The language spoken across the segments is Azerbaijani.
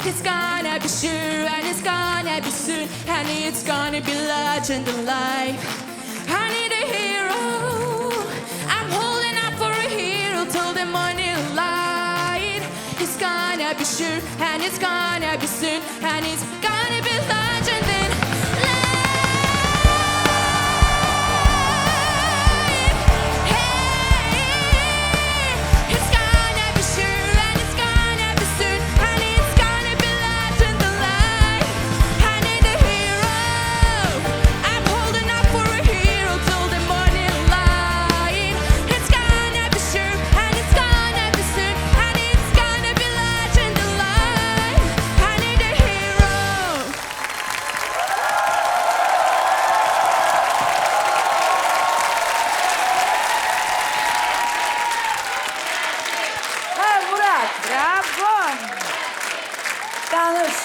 It's gonna be sure and it's gonna be soon, and it's gonna be legend in life. I need a hero. I'm holding out for a hero till the morning light. It's gonna be sure and it's gonna be soon, and it's gonna be legend in life. It's gonna be sure and it's gonna be soon, and it's gonna be legend in life. I need a hero. I'm holding out for a hero till the morning light. It's gonna be sure and it's gonna be soon, and it's gonna be legend in life. I need a hero. Ha Murat, bravo. Danış.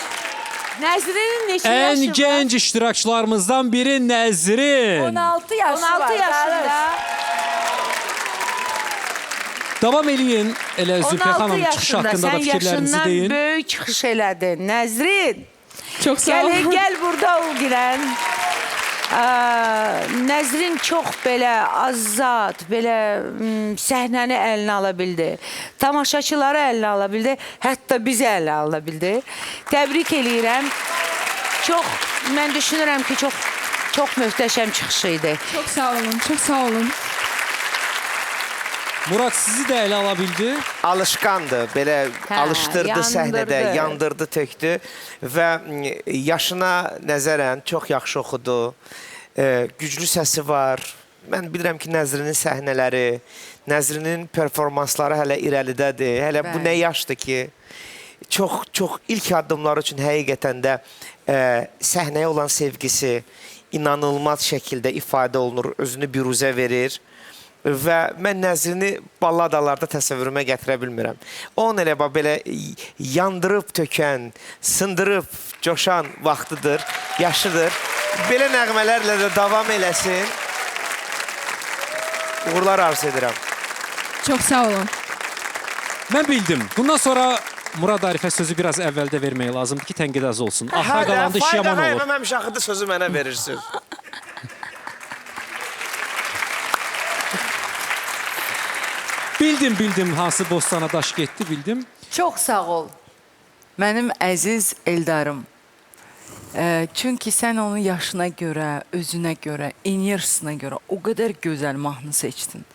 Nəzrin'in neçə En yaşı var? genç iştirakçılarımızdan biri Nəzrin. 16 yaşı 16 var. yaşında. Danış. Davam eləyin. Elə Zülfiyə 16 xanım çıxış yaşında haqqında da sən fikirlərinizi yaşından deyin. böyük çıxış elədin. Nəzrin, Çok sağ gəl, olun. gəl burada ol girən. Nəzrin çox belə azad, belə səhnəni əlinə ala bildi. Tamaşaçıları əlinə ala bildi. Hətta bizi əlinə ala bildi. Təbrik eləyirəm. Mən düşünürəm ki, çox möhtəşəm çıxış idi. Çok sağ olun, çok sağ olun. Murad sizi də ələ ala bildi. Alışqandır, belə alışdırdı yandırdı. səhnədə, yandırdı, tökdü və yaşına nəzərən çox yaxşı oxudu. Güclü səsi var. Mən bilirəm ki, Nəzrinin səhnələri, Nəzrinin performansları hələ irəlidədir. Hələ bu nə yaşdır ki, çox ilk addımlar üçün həqiqətən də səhnəyə olan sevgisi inanılmaz şəkildə ifadə olunur, özünü büruzə verir. Və mən Nəzrini balladalarda təsəvvürümə gətirə bilmirəm. Onun elə belə yandırıb tökən, sındırıb coşan vaxtıdır, yaşıdır. Belə nəğmələrlə də davam eləsin. Uğurlar arzu edirəm. Çok sağ olun. Mən bildim. Bundan sonra Murad Arifə sözü biraz əvvəldə vermək lazımdır ki, tənqid az olsun. Axıra qalanda iş yaman olur. Həmişə axıda sözü mənə verirsin. Bildim hansı bostana daş getdi, bildim. Çox sağ ol. Mənim əziz Eldarım. Çünki sən onun yaşına görə, özünə görə, enerjisine görə o qədər gözəl mahnı seçdin.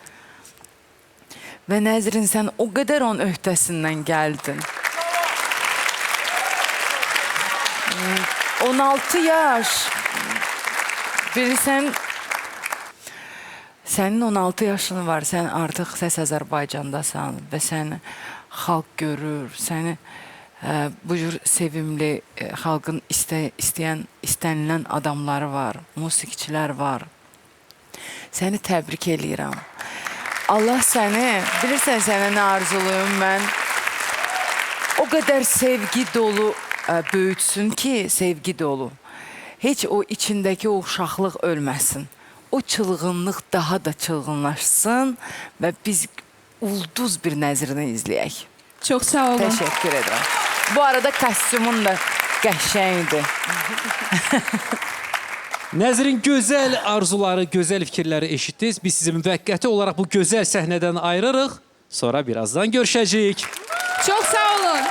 Və Nəzrin, sən o qədər onun öhdəsindən gəldin. 16 yaş. Bilirsən, sənin 16 yaşın var, sən artıq Səs Azərbaycandasan və səni xalq görür, səni bu cür sevimli xalqın istənilən adamları var, musiqiçilər var. Səni təbrik eləyirəm. Allah səni, bilirsən sənə nə arzuluyum mən? O qədər sevgi dolu böyütsün ki, sevgi dolu. Heç o içindəki o uşaqlıq ölməsin. O çılğınlıq daha da çılğınlaşsın və biz ulduz bir Nəzrini izləyək. Çok sağ olun. Teşekkür ederim. Bu arada kostyumun da qəşəngdir. Nəzrin gözəl arzuları, gözəl fikirləri eşitdiniz. Biz sizi müvəqqəti olaraq bu gözəl səhnədən ayırırıq. Sonra birazdan görüşəcəyik. Çok sağ olun.